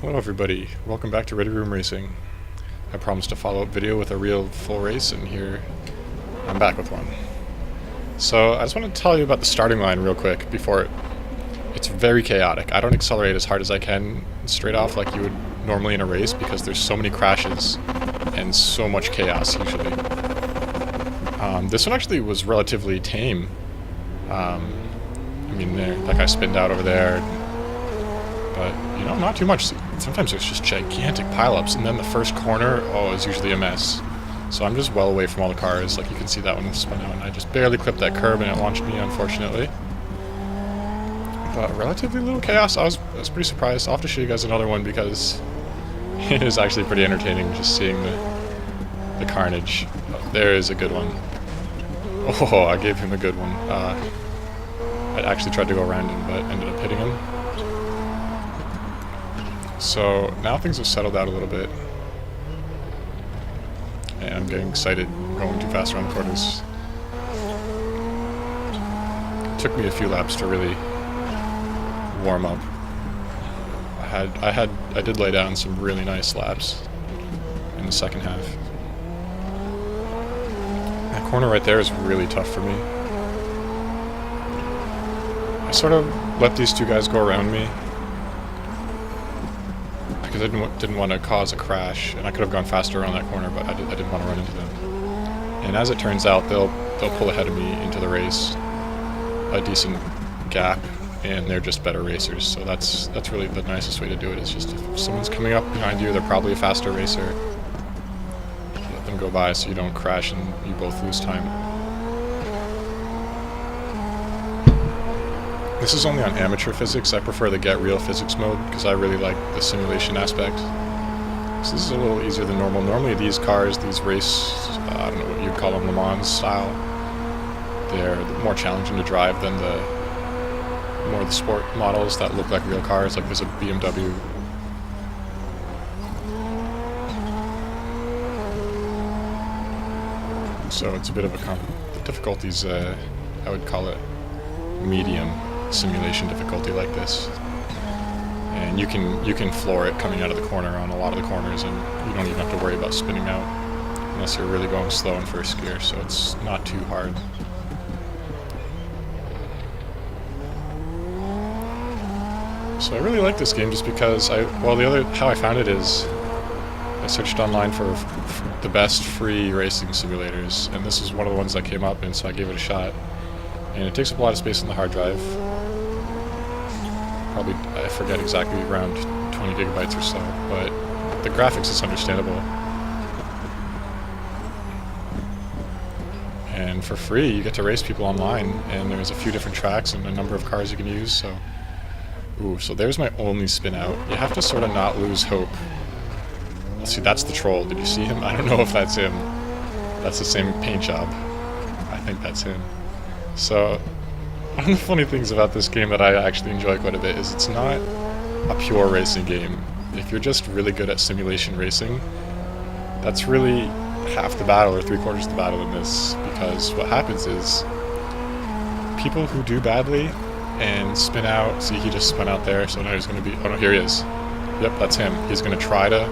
Hello everybody, welcome back to RaceRoom Racing. I promised a follow-up video with a real full race, and here I'm back with one. So I just want to tell you about the starting line real quick before it's very chaotic. I don't accelerate as hard as I can straight off like you would normally in a race because there's so many crashes and so much chaos usually. This one actually was relatively tame. I mean, that guy spinned out over there. But, you know, not too much. Sometimes there's just gigantic pileups, and then the first corner, is usually a mess. So I'm just well away from all the cars. Like, you can see that one spun out, and I just barely clipped that curb, and it launched me, unfortunately. But relatively little chaos. I was pretty surprised. I'll have to show you guys another one, because it is actually pretty entertaining just seeing the carnage. There is a good one. Oh, I gave him a good one. I actually tried to go around him, but ended up hitting him. So now things have settled out a little bit, and I'm getting excited going too fast around the corners. It took me a few laps to really warm up. I did lay down some really nice laps in the second half. That corner right there is really tough for me. I sort of let these two guys go around me because I didn't want to cause a crash, and I could have gone faster around that corner, but I didn't want to run into them. And as it turns out, they'll pull ahead of me into the race, a decent gap, and they're just better racers. So that's really the nicest way to do it. Is just if someone's coming up behind you, they're probably a faster racer. Let them go by so you don't crash and you both lose time. This is only on amateur physics. I prefer the get real physics mode because I really like the simulation aspect. So this is a little easier than normal. Normally these cars, these race, I don't know what you'd call them, Le Mans style, they're more challenging to drive than the sport models that look like real cars. Like there's a BMW. So it's a bit of the difficulties, I would call it medium simulation difficulty like this, and you can floor it coming out of the corner on a lot of the corners, and you don't even have to worry about spinning out unless you're really going slow in first gear, so it's not too hard. So I really like this game just because how I found it is I searched online for the best free racing simulators, and this is one of the ones that came up, and so I gave it a shot. And it takes up a lot of space on the hard drive. Probably, I forget exactly, around 20 gigabytes or so, but the graphics is understandable. And for free, you get to race people online, and there's a few different tracks and a number of cars you can use, so... Ooh, so there's my only spin out. You have to sort of not lose hope. See, that's the troll. Did you see him? I don't know if that's him. That's the same paint job. I think that's him. So, one of the funny things about this game that I actually enjoy quite a bit is it's not a pure racing game. If you're just really good at simulation racing, that's really half the battle or 3/4 of the battle in this, because what happens is people who do badly and spin out, see, he just spun out there, so now he's going to be, oh no, here he is. Yep, that's him. He's going to try to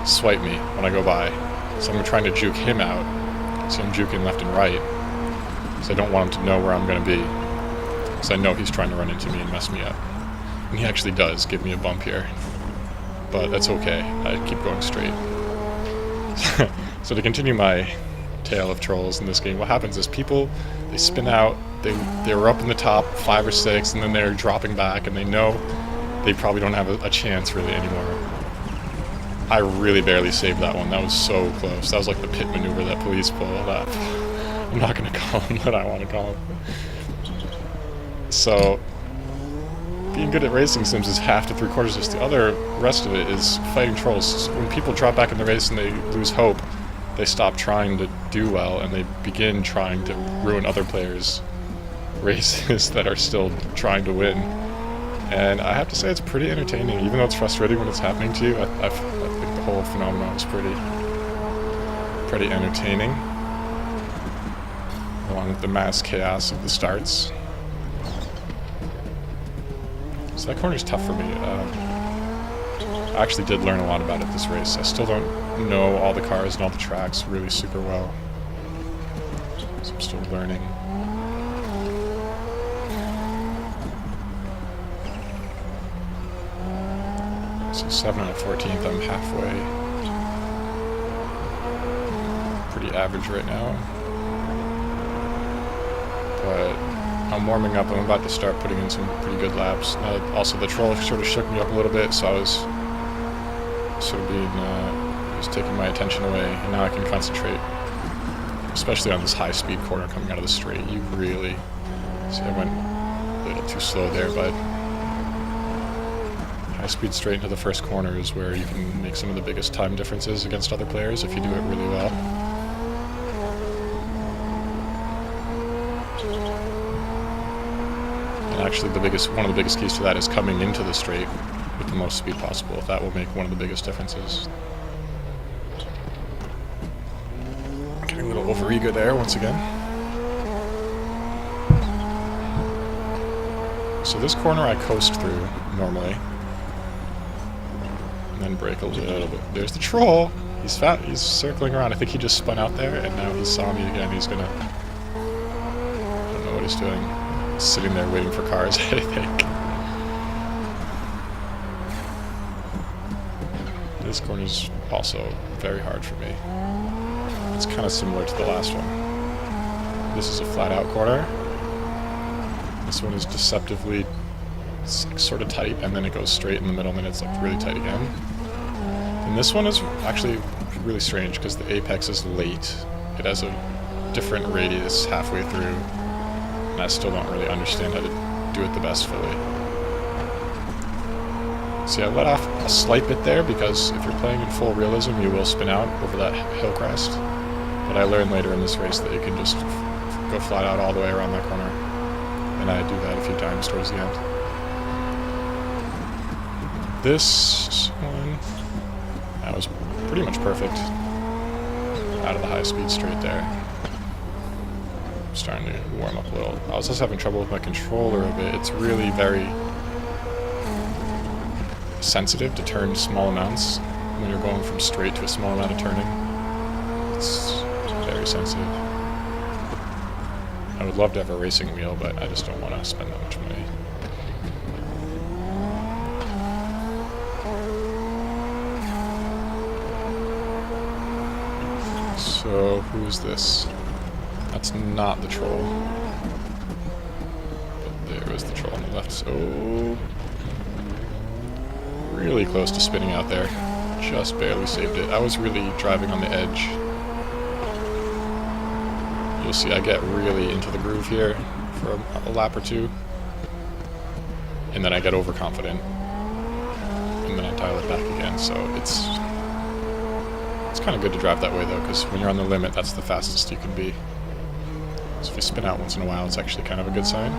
swipe me when I go by. So I'm trying to juke him out. So I'm juking left and right. So I don't want him to know where I'm going to be, because I know he's trying to run into me and mess me up. And he actually does give me a bump here, but that's okay. I keep going straight. So to continue my tale of trolls in this game, what happens is people, they spin out, they were up in the top 5 or 6, and then they're dropping back, and they know they probably don't have a chance really anymore. I really barely saved that one. That was so close. That was like the pit maneuver that police pulled up. I'm not going to call him what I want to call him. So, being good at racing sims is half to 3/4 of the other rest of it is fighting trolls. So when people drop back in the race and they lose hope, they stop trying to do well, and they begin trying to ruin other players' races that are still trying to win. And I have to say it's pretty entertaining, even though it's frustrating when it's happening to you. I think the whole phenomenon is pretty entertaining, along with the mass chaos of the starts. So that corner's tough for me. I actually did learn a lot about it this race. I still don't know all the cars and all the tracks really super well. So I'm still learning. So 7th and 14th, I'm halfway. Pretty average right now. But I'm warming up. I'm about to start putting in some pretty good laps. Also, the troll sort of shook me up a little bit, so I was sort of being, just taking my attention away, and now I can concentrate. Especially on this high-speed corner coming out of the straight. You really... See, I went a little too slow there, but high-speed straight into the first corner is where you can make some of the biggest time differences against other players if you do it really well. And actually, one of the biggest keys to that is coming into the straight with the most speed possible. That will make one of the biggest differences. Getting a little overeager there once again. So this corner I coast through normally, and then brake a little bit. There's the troll. He's circling around. I think he just spun out there, and now he saw me again. He's gonna... I don't know what he's doing. He's sitting there waiting for cars, I think. This corner's also very hard for me. It's kind of similar to the last one. This is a flat-out corner. This one is deceptively sort of tight, and then it goes straight in the middle, and then it's like really tight again. And this one is actually really strange because the apex is late. It has a different radius halfway through, and I still don't really understand how to do it the best fully. See, I let off a slight bit there because if you're playing in full realism, you will spin out over that hill crest. But I learned later in this race that you can just go flat out all the way around that corner. And I do that a few times towards the end. This one, that was pretty much perfect. Out of the high speed straight there. I'm starting to warm up a little. I was just having trouble with my controller a bit. It's really very sensitive to turn small amounts when you're going from straight to a small amount of turning. It's very sensitive. I would love to have a racing wheel, but I just don't want to spend that much money. So, who is this? That's not the troll. But there is the troll on the left. So, really close to spinning out there. Just barely saved it. I was really driving on the edge. You'll see I get really into the groove here for a lap or two, and then I get overconfident, and then I dial it back again. So it's kind of good to drive that way though, because when you're on the limit, that's the fastest you can be. So if you spin out once in a while, it's actually kind of a good sign.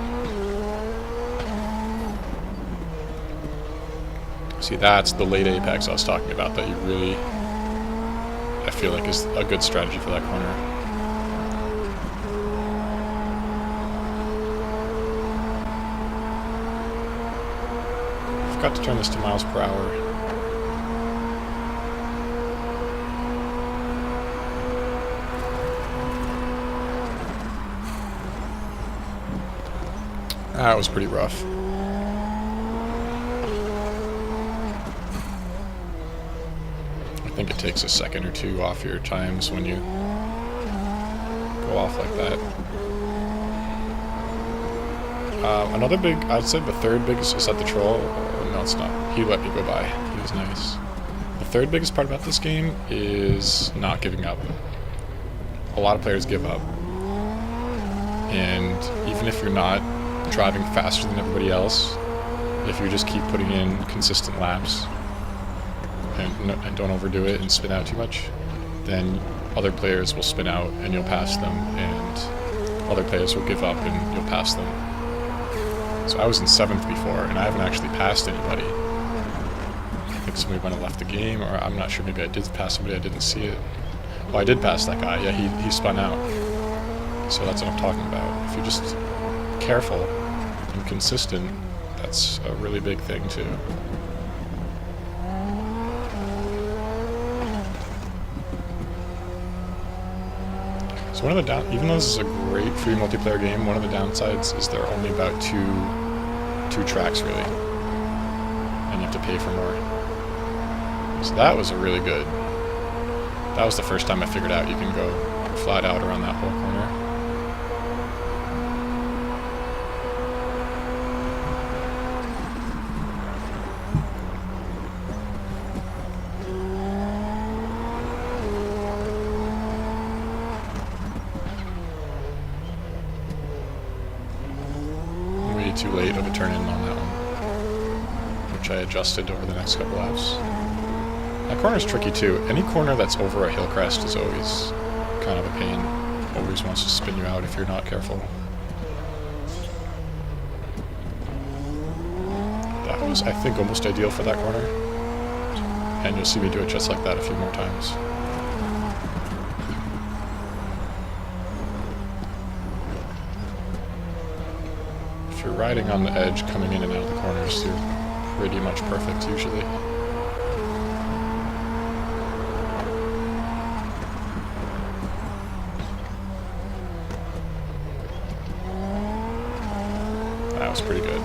See, that's the late apex I was talking about that you really, I feel like, is a good strategy for that corner. Forgot to turn this to miles per hour. That was pretty rough. I think it takes a second or two off your times when you go off like that. Another big, I'd say the third biggest, is that the troll? No, it's not. He let me go by. He was nice. The third biggest part about this game is not giving up. A lot of players give up. And even if you're not driving faster than everybody else, if you just keep putting in consistent laps and don't overdo it and spin out too much, then other players will spin out and you'll pass them, and other players will give up and you'll pass them. So I was in 7th before, and I haven't actually passed anybody. I think somebody might have left the game, or I'm not sure, maybe I did pass somebody, I didn't see it. Oh, I did pass that guy, yeah, he spun out. So that's what I'm talking about. If you're just careful and consistent, that's a really big thing too. So one of the even though this is a great free multiplayer game, one of the downsides is there are only about two tracks really, and you have to pay for more. So that was a really good. That was the first time I figured out you can go flat out around that whole corner. Too late of a turn in on that one, which I adjusted over the next couple laps. That corner's tricky too. Any corner that's over a hill crest is always kind of a pain. Always wants to spin you out if you're not careful. That was, I think, almost ideal for that corner. And you'll see me do it just like that a few more times. If you're riding on the edge, coming in and out of the corners, you're pretty much perfect usually. That was pretty good.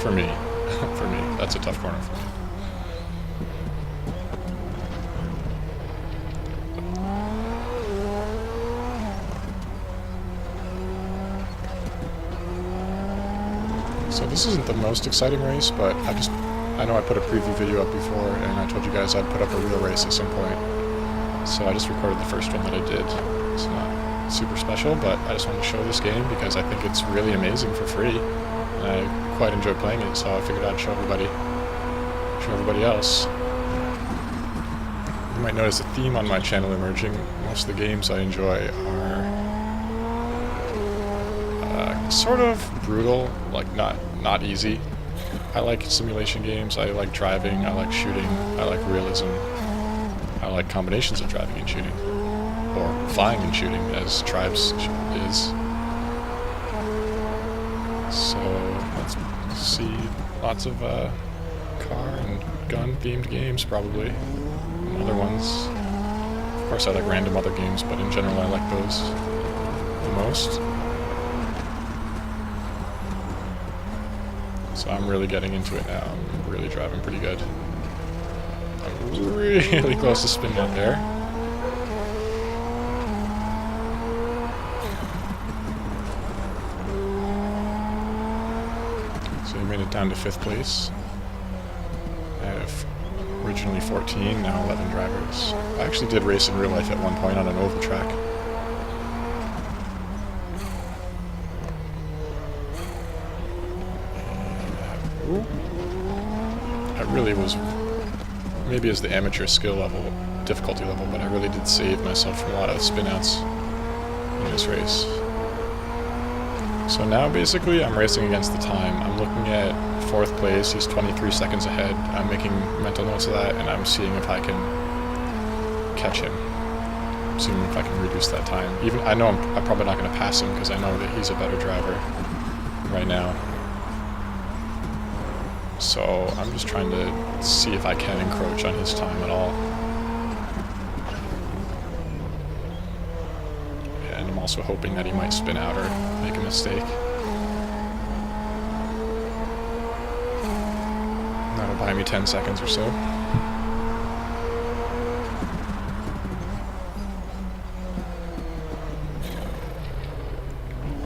For me. For me. That's a tough corner for me. So this isn't the most exciting race, but I know I put a preview video up before, and I told you guys I'd put up a real race at some point. So I just recorded the first one that I did. It's not super special, but I just wanted to show this game because I think it's really amazing for free. And I quite enjoy playing it, so I figured I'd show everybody else. You might notice a theme on my channel emerging. Most of the games I enjoy are sort of brutal, like not easy. I like simulation games, I like driving, I like shooting, I like realism. I like combinations of driving and shooting. Or flying and shooting, as Tribes is. So, let's see lots of car and gun themed games, probably. And other ones. Of course I like random other games, but in general I like those the most. So I'm really getting into it now. I'm really driving pretty good. I'm really close to spinning out there. So we made it down to 5th place. I have originally 14, now 11 drivers. I actually did race in real life at one point on an oval track. I really was, maybe as the amateur skill level, difficulty level, but I really did save myself from a lot of spin-outs in this race. So now basically I'm racing against the time. I'm looking at 4th place, he's 23 seconds ahead. I'm making mental notes of that, and I'm seeing if I can catch him. Seeing if I can reduce that time. Even I know I'm probably not going to pass him because I know that he's a better driver right now. So I'm just trying to see if I can encroach on his time at all. And I'm also hoping that he might spin out or make a mistake. That'll buy me 10 seconds or so.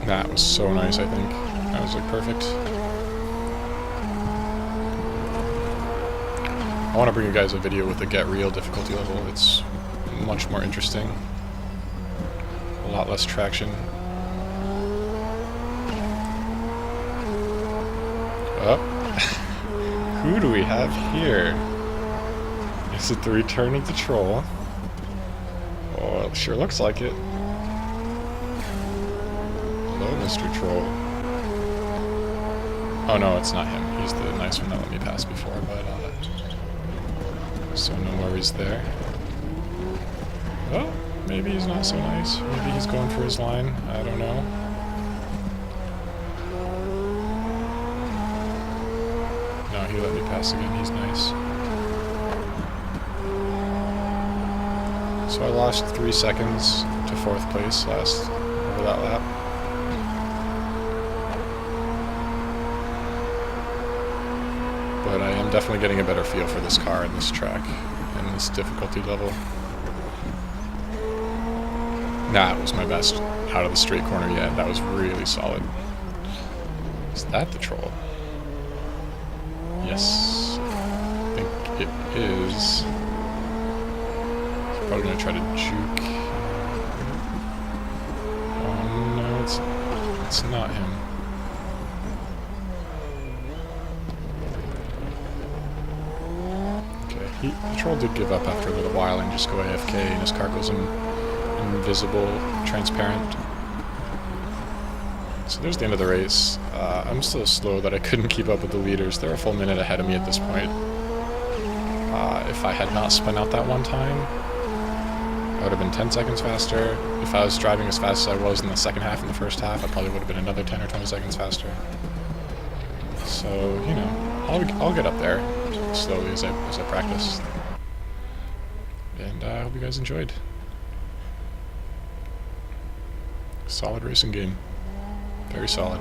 That was so nice, I think. That was like perfect. I want to bring you guys a video with the Get Real difficulty level. It's much more interesting. A lot less traction. Oh. Who do we have here? Is it the return of the troll? Oh, it sure looks like it. Hello, Mr. Troll. Oh no, it's not him. He's the nice one that let me pass before, but so no worries there. Oh, maybe he's not so nice. Maybe he's going for his line. I don't know. No, he let me pass again. He's nice. So I lost 3 seconds to 4th place over that lap. But I am definitely getting a better feel for this car and this track and this difficulty level. That was my best out of the straight corner yet. That was really solid. Is that the troll? Yes. I think it is. He's probably going to try to juke. Oh no, it's not him. Okay, the troll did give up after a little while and just go AFK, and his car goes invisible, transparent. So there's the end of the race. I'm so slow that I couldn't keep up with the leaders. They're a full minute ahead of me at this point. If I had not spun out that one time, I would have been 10 seconds faster. If I was driving as fast as I was in the second half and the first half, I probably would have been another 10 or 20 seconds faster. So, you know, I'll get up there slowly as I practice. And I hope you guys enjoyed. Solid racing game. Very solid.